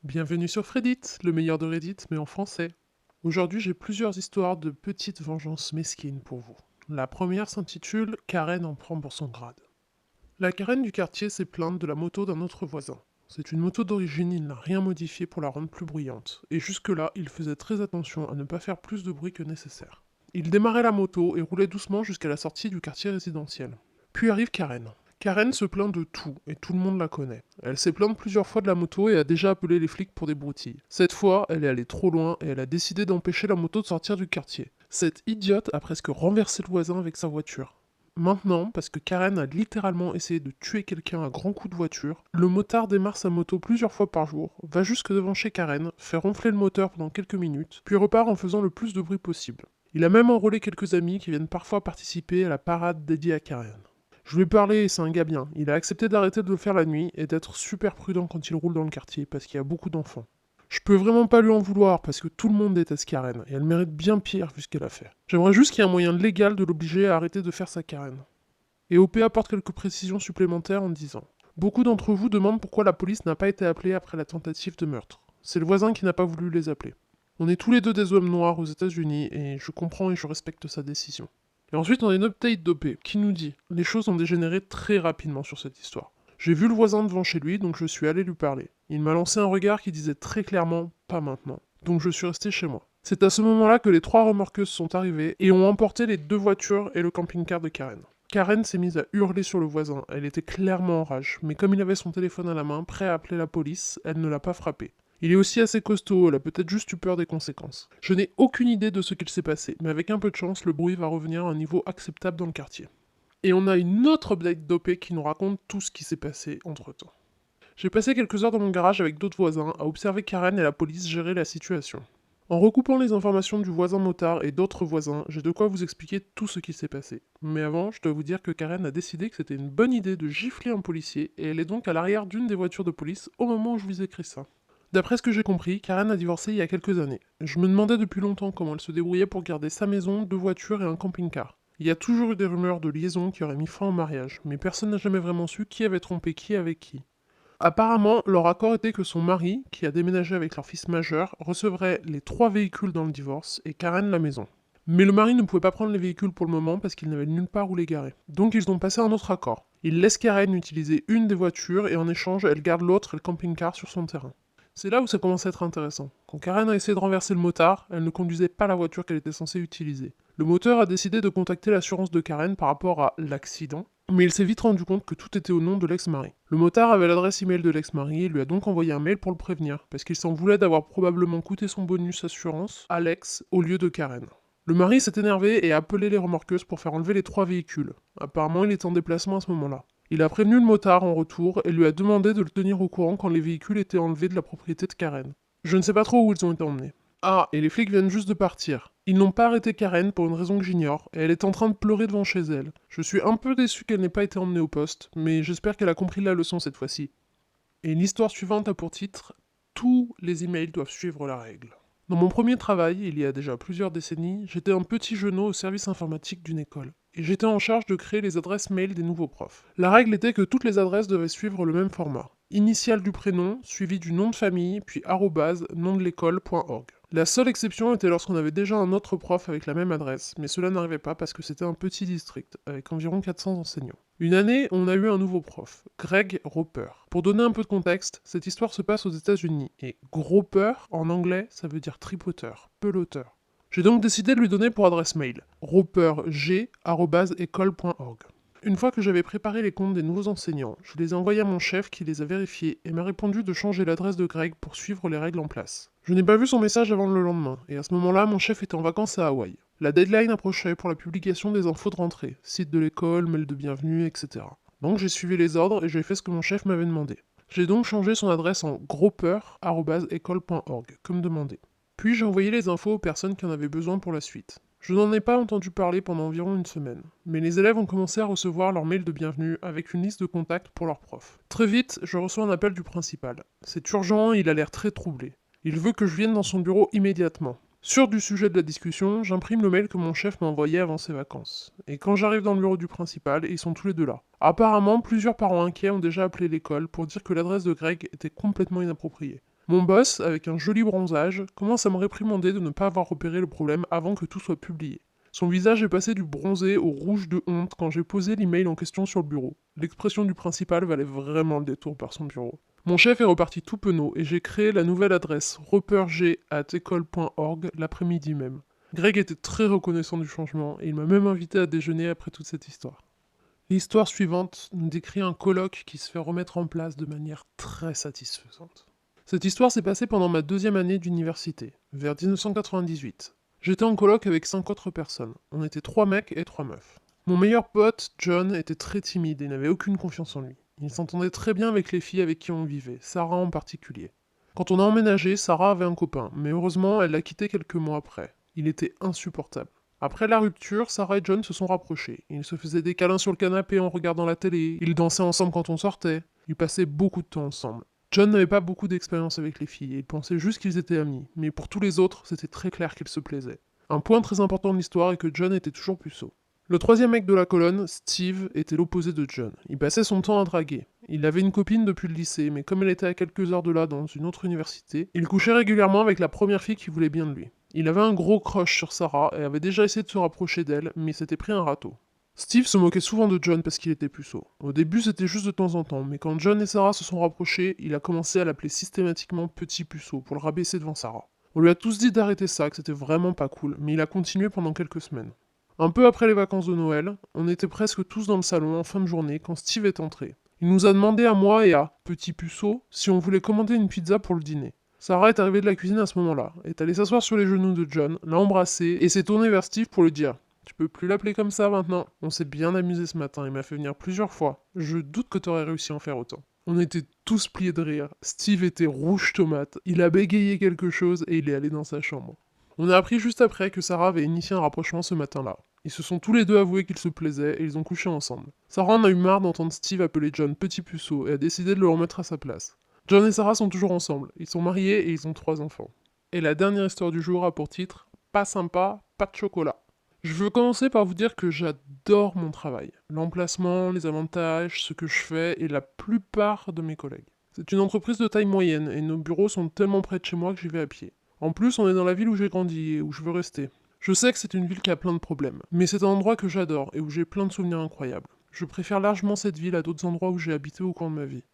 Bienvenue sur Reddit, le meilleur de Reddit, mais en français. Aujourd'hui, j'ai plusieurs histoires de petites vengeances mesquines pour vous. La première s'intitule Karen en prend pour son grade. La Karen du quartier s'est plainte de la moto d'un autre voisin. C'est une moto d'origine, il n'a rien modifié pour la rendre plus bruyante, et jusque-là, il faisait très attention à ne pas faire plus de bruit que nécessaire. Il démarrait la moto et roulait doucement jusqu'à la sortie du quartier résidentiel. Puis arrive Karen. Karen se plaint de tout, et tout le monde la connaît. Elle s'est plainte plusieurs fois de la moto et a déjà appelé les flics pour des broutilles. Cette fois, elle est allée trop loin et elle a décidé d'empêcher la moto de sortir du quartier. Cette idiote a presque renversé le voisin avec sa voiture. Maintenant, parce que Karen a littéralement essayé de tuer quelqu'un à grands coups de voiture, le motard démarre sa moto plusieurs fois par jour, va jusque devant chez Karen, fait ronfler le moteur pendant quelques minutes, puis repart en faisant le plus de bruit possible. Il a même enrôlé quelques amis qui viennent parfois participer à la parade dédiée à Karen. Je lui ai parlé et c'est un gars bien. Il a accepté d'arrêter de le faire la nuit et d'être super prudent quand il roule dans le quartier parce qu'il y a beaucoup d'enfants. Je peux vraiment pas lui en vouloir parce que tout le monde déteste Karen et elle mérite bien pire vu ce qu'elle a fait. J'aimerais juste qu'il y ait un moyen légal de l'obliger à arrêter de faire sa Karen. Et OP apporte quelques précisions supplémentaires en disant: beaucoup d'entre vous demandent pourquoi la police n'a pas été appelée après la tentative de meurtre. C'est le voisin qui n'a pas voulu les appeler. On est tous les deux des hommes noirs aux États-Unis et je comprends et je respecte sa décision. Et ensuite, on a une update d'OP qui nous dit: les choses ont dégénéré très rapidement sur cette histoire. J'ai vu le voisin devant chez lui, donc je suis allé lui parler. Il m'a lancé un regard qui disait très clairement pas maintenant. Donc je suis resté chez moi. C'est à ce moment-là que les trois remorqueuses sont arrivées et ont emporté les deux voitures et le camping-car de Karen. Karen s'est mise à hurler sur le voisin, elle était clairement en rage, mais comme il avait son téléphone à la main, prêt à appeler la police, elle ne l'a pas frappé. Il est aussi assez costaud, elle a peut-être juste eu peur des conséquences. Je n'ai aucune idée de ce qu'il s'est passé, mais avec un peu de chance, le bruit va revenir à un niveau acceptable dans le quartier. Et on a une autre update d'OP qui nous raconte tout ce qui s'est passé entre-temps. J'ai passé quelques heures dans mon garage avec d'autres voisins à observer Karen et la police gérer la situation. En recoupant les informations du voisin motard et d'autres voisins, j'ai de quoi vous expliquer tout ce qui s'est passé. Mais avant, je dois vous dire que Karen a décidé que c'était une bonne idée de gifler un policier et elle est donc à l'arrière d'une des voitures de police au moment où je vous écris ça. D'après ce que j'ai compris, Karen a divorcé il y a quelques années. Je me demandais depuis longtemps comment elle se débrouillait pour garder sa maison, deux voitures et un camping-car. Il y a toujours eu des rumeurs de liaison qui auraient mis fin au mariage, mais personne n'a jamais vraiment su qui avait trompé qui avec qui. Apparemment, leur accord était que son mari, qui a déménagé avec leur fils majeur, recevrait les trois véhicules dans le divorce et Karen la maison. Mais le mari ne pouvait pas prendre les véhicules pour le moment parce qu'il n'avait nulle part où les garer. Donc ils ont passé un autre accord. Il laisse Karen utiliser une des voitures et en échange, elle garde l'autre et le camping-car sur son terrain. C'est là où ça commence à être intéressant. Quand Karen a essayé de renverser le motard, elle ne conduisait pas la voiture qu'elle était censée utiliser. Le moteur a décidé de contacter l'assurance de Karen par rapport à l'accident, mais il s'est vite rendu compte que tout était au nom de l'ex-mari. Le motard avait l'adresse email de l'ex-mari et lui a donc envoyé un mail pour le prévenir, parce qu'il s'en voulait d'avoir probablement coûté son bonus assurance à l'ex au lieu de Karen. Le mari s'est énervé et a appelé les remorqueuses pour faire enlever les trois véhicules. Apparemment, il était en déplacement à ce moment-là. Il a prévenu le motard en retour et lui a demandé de le tenir au courant quand les véhicules étaient enlevés de la propriété de Karen. Je ne sais pas trop où ils ont été emmenés. Ah, et les flics viennent juste de partir. Ils n'ont pas arrêté Karen pour une raison que j'ignore, et elle est en train de pleurer devant chez elle. Je suis un peu déçu qu'elle n'ait pas été emmenée au poste, mais j'espère qu'elle a compris la leçon cette fois-ci. Et l'histoire suivante a pour titre: tous les emails doivent suivre la règle. Dans mon premier travail, il y a déjà plusieurs décennies, j'étais un petit genou au service informatique d'une école, et j'étais en charge de créer les adresses mail des nouveaux profs. La règle était que toutes les adresses devaient suivre le même format. Initial du prénom, suivi du nom de famille, puis arrobase, nom de l'école.org. La seule exception était lorsqu'on avait déjà un autre prof avec la même adresse, mais cela n'arrivait pas parce que c'était un petit district, avec environ 400 enseignants. Une année, on a eu un nouveau prof, Greg Roper. Pour donner un peu de contexte, cette histoire se passe aux États-Unis, et Groper, en anglais, ça veut dire tripoteur, peloteur. J'ai donc décidé de lui donner pour adresse mail roperg@école.org. Une fois que j'avais préparé les comptes des nouveaux enseignants, je les ai envoyés à mon chef qui les a vérifiés et m'a répondu de changer l'adresse de Greg pour suivre les règles en place. Je n'ai pas vu son message avant le lendemain, et à ce moment-là, mon chef était en vacances à Hawaï. La deadline approchait pour la publication des infos de rentrée, site de l'école, mail de bienvenue, etc. Donc j'ai suivi les ordres et j'ai fait ce que mon chef m'avait demandé. J'ai donc changé son adresse en groper@école.org, comme demandé. Puis j'ai envoyé les infos aux personnes qui en avaient besoin pour la suite. Je n'en ai pas entendu parler pendant environ une semaine, mais les élèves ont commencé à recevoir leur mail de bienvenue avec une liste de contacts pour leurs profs. Très vite, je reçois un appel du principal. C'est urgent, il a l'air très troublé. Il veut que je vienne dans son bureau immédiatement. Sûr du sujet de la discussion, j'imprime le mail que mon chef m'a envoyé avant ses vacances. Et quand j'arrive dans le bureau du principal, ils sont tous les deux là. Apparemment, plusieurs parents inquiets ont déjà appelé l'école pour dire que l'adresse de Greg était complètement inappropriée. Mon boss, avec un joli bronzage, commence à me réprimander de ne pas avoir repéré le problème avant que tout soit publié. Son visage est passé du bronzé au rouge de honte quand j'ai posé l'email en question sur le bureau. L'expression du principal valait vraiment le détour par son bureau. Mon chef est reparti tout penaud et j'ai créé la nouvelle adresse roperg@ecole.org l'après-midi même. Greg était très reconnaissant du changement et il m'a même invité à déjeuner après toute cette histoire. L'histoire suivante nous décrit un colloque qui se fait remettre en place de manière très satisfaisante. Cette histoire s'est passée pendant ma deuxième année d'université, vers 1998. J'étais en coloc avec 5 autres personnes. On était 3 mecs et 3 meufs. Mon meilleur pote, John, était très timide et n'avait aucune confiance en lui. Il s'entendait très bien avec les filles avec qui on vivait, Sarah en particulier. Quand on a emménagé, Sarah avait un copain, mais heureusement, elle l'a quitté quelques mois après. Il était insupportable. Après la rupture, Sarah et John se sont rapprochés. Ils se faisaient des câlins sur le canapé en regardant la télé, ils dansaient ensemble quand on sortait, ils passaient beaucoup de temps ensemble. John n'avait pas beaucoup d'expérience avec les filles, et il pensait juste qu'ils étaient amis, mais pour tous les autres, c'était très clair qu'ils se plaisaient. Un point très important de l'histoire est que John était toujours puceau. Le troisième mec de la colonne, Steve, était l'opposé de John. Il passait son temps à draguer. Il avait une copine depuis le lycée, mais comme elle était à quelques heures de là dans une autre université, il couchait régulièrement avec la première fille qui voulait bien de lui. Il avait un gros crush sur Sarah et avait déjà essayé de se rapprocher d'elle, mais s'était pris un râteau. Steve se moquait souvent de John parce qu'il était puceau. Au début, c'était juste de temps en temps, mais quand John et Sarah se sont rapprochés, il a commencé à l'appeler systématiquement Petit Puceau pour le rabaisser devant Sarah. On lui a tous dit d'arrêter ça, que c'était vraiment pas cool, mais il a continué pendant quelques semaines. Un peu après les vacances de Noël, on était presque tous dans le salon en fin de journée quand Steve est entré. Il nous a demandé à moi et à Petit Puceau si on voulait commander une pizza pour le dîner. Sarah est arrivée de la cuisine à ce moment-là, est allée s'asseoir sur les genoux de John, l'a embrassé et s'est tournée vers Steve pour lui dire: tu peux plus l'appeler comme ça maintenant. On s'est bien amusé ce matin, il m'a fait venir plusieurs fois. Je doute que t'aurais réussi à en faire autant. On était tous pliés de rire. Steve était rouge tomate. Il a bégayé quelque chose et il est allé dans sa chambre. On a appris juste après que Sarah avait initié un rapprochement ce matin-là. Ils se sont tous les deux avoués qu'ils se plaisaient et ils ont couché ensemble. Sarah en a eu marre d'entendre Steve appeler John Petit Puceau et a décidé de le remettre à sa place. John et Sarah sont toujours ensemble. Ils sont mariés et ils ont 3 enfants. Et la dernière histoire du jour a pour titre Pas sympa, pas de chocolat. Je veux commencer par vous dire que j'adore mon travail. L'emplacement, les avantages, ce que je fais et la plupart de mes collègues. C'est une entreprise de taille moyenne et nos bureaux sont tellement près de chez moi que j'y vais à pied. En plus, on est dans la ville où j'ai grandi et où je veux rester. Je sais que c'est une ville qui a plein de problèmes, mais c'est un endroit que j'adore et où j'ai plein de souvenirs incroyables. Je préfère largement cette ville à d'autres endroits où j'ai habité au cours de ma vie.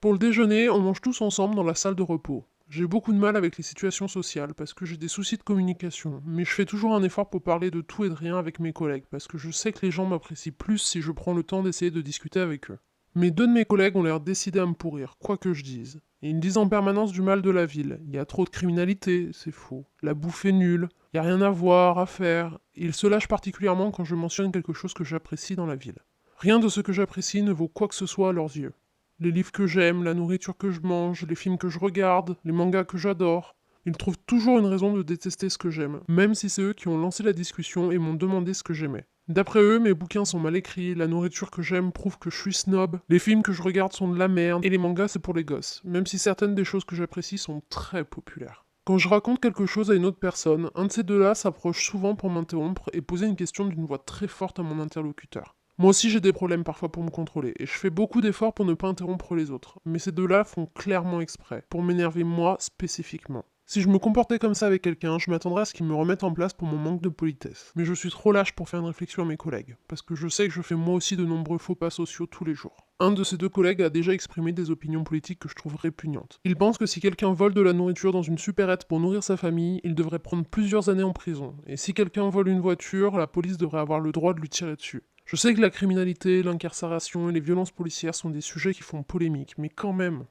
Pour le déjeuner, on mange tous ensemble dans la salle de repos. J'ai beaucoup de mal avec les situations sociales parce que j'ai des soucis de communication, mais je fais toujours un effort pour parler de tout et de rien avec mes collègues parce que je sais que les gens m'apprécient plus si je prends le temps d'essayer de discuter avec eux. Mais 2 de mes collègues ont l'air décidés à me pourrir, quoi que je dise. Et ils disent en permanence du mal de la ville. Il y a trop de criminalité, c'est faux. La bouffe est nulle, il y a rien à voir, à faire. Et ils se lâchent particulièrement quand je mentionne quelque chose que j'apprécie dans la ville. Rien de ce que j'apprécie ne vaut quoi que ce soit à leurs yeux. Les livres que j'aime, la nourriture que je mange, les films que je regarde, les mangas que j'adore. Ils trouvent toujours une raison de détester ce que j'aime, même si c'est eux qui ont lancé la discussion et m'ont demandé ce que j'aimais. D'après eux, mes bouquins sont mal écrits, la nourriture que j'aime prouve que je suis snob, les films que je regarde sont de la merde, et les mangas c'est pour les gosses, même si certaines des choses que j'apprécie sont très populaires. Quand je raconte quelque chose à une autre personne, un de ces deux-là s'approche souvent pour m'interrompre et poser une question d'une voix très forte à mon interlocuteur. Moi aussi j'ai des problèmes parfois pour me contrôler, et je fais beaucoup d'efforts pour ne pas interrompre les autres, mais ces deux-là font clairement exprès, pour m'énerver moi spécifiquement. Si je me comportais comme ça avec quelqu'un, je m'attendrais à ce qu'il me remette en place pour mon manque de politesse. Mais je suis trop lâche pour faire une réflexion à mes collègues, parce que je sais que je fais moi aussi de nombreux faux pas sociaux tous les jours. Un de ces deux collègues a déjà exprimé des opinions politiques que je trouve répugnantes. Il pense que si quelqu'un vole de la nourriture dans une supérette pour nourrir sa famille, il devrait prendre plusieurs années en prison. Et si quelqu'un vole une voiture, la police devrait avoir le droit de lui tirer dessus. Je sais que la criminalité, l'incarcération et les violences policières sont des sujets qui font polémique, mais quand même.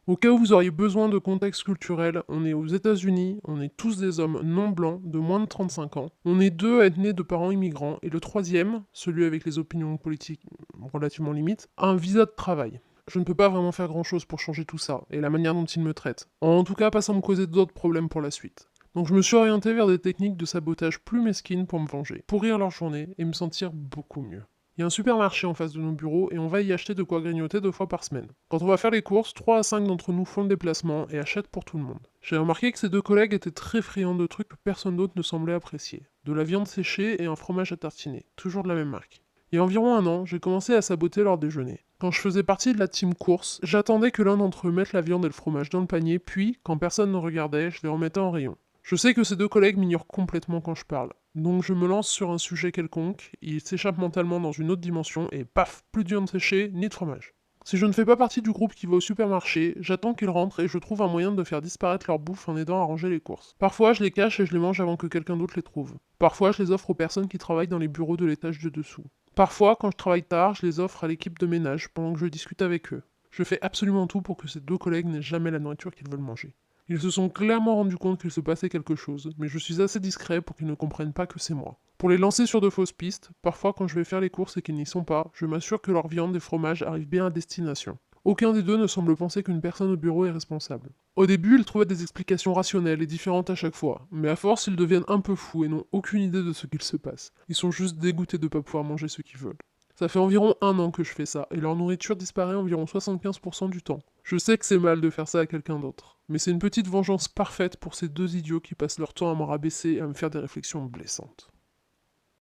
Au cas où vous auriez besoin de contexte culturel, on est aux États-Unis, on est tous des hommes non blancs de moins de 35 ans, on est deux à être nés de parents immigrants, et le troisième, celui avec les opinions politiques relativement limites, a un visa de travail. Je ne peux pas vraiment faire grand-chose pour changer tout ça, et la manière dont ils me traitent. En tout cas, pas sans me causer d'autres problèmes pour la suite. Donc je me suis orienté vers des techniques de sabotage plus mesquines pour me venger, pourrir leur journée et me sentir beaucoup mieux. Il y a un supermarché en face de nos bureaux et on va y acheter de quoi grignoter 2 fois par semaine. Quand on va faire les courses, 3 à 5 d'entre nous font le déplacement et achètent pour tout le monde. J'ai remarqué que ces deux collègues étaient très friands de trucs que personne d'autre ne semblait apprécier. De la viande séchée et un fromage à tartiner, toujours de la même marque. Il y a environ un an, j'ai commencé à saboter leur déjeuner. Quand je faisais partie de la team course, j'attendais que l'un d'entre eux mette la viande et le fromage dans le panier, puis, quand personne ne regardait, je les remettais en rayon. Je sais que ces deux collègues m'ignorent complètement quand je parle. Donc je me lance sur un sujet quelconque, ils s'échappent mentalement dans une autre dimension, et paf, plus de viande séchée, ni de fromage. Si je ne fais pas partie du groupe qui va au supermarché, j'attends qu'ils rentrent et je trouve un moyen de faire disparaître leur bouffe en aidant à ranger les courses. Parfois, je les cache et je les mange avant que quelqu'un d'autre les trouve. Parfois, je les offre aux personnes qui travaillent dans les bureaux de l'étage de dessous. Parfois, quand je travaille tard, je les offre à l'équipe de ménage pendant que je discute avec eux. Je fais absolument tout pour que ces deux collègues n'aient jamais la nourriture qu'ils veulent manger. Ils se sont clairement rendus compte qu'il se passait quelque chose, mais je suis assez discret pour qu'ils ne comprennent pas que c'est moi. Pour les lancer sur de fausses pistes, parfois quand je vais faire les courses et qu'ils n'y sont pas, je m'assure que leur viande et fromage arrivent bien à destination. Aucun des deux ne semble penser qu'une personne au bureau est responsable. Au début, ils trouvaient des explications rationnelles et différentes à chaque fois, mais à force, ils deviennent un peu fous et n'ont aucune idée de ce qu'il se passe. Ils sont juste dégoûtés de ne pas pouvoir manger ce qu'ils veulent. Ça fait environ un an que je fais ça, et leur nourriture disparaît environ 75% du temps. Je sais que c'est mal de faire ça à quelqu'un d'autre, mais c'est une petite vengeance parfaite pour ces deux idiots qui passent leur temps à me rabaisser et à me faire des réflexions blessantes.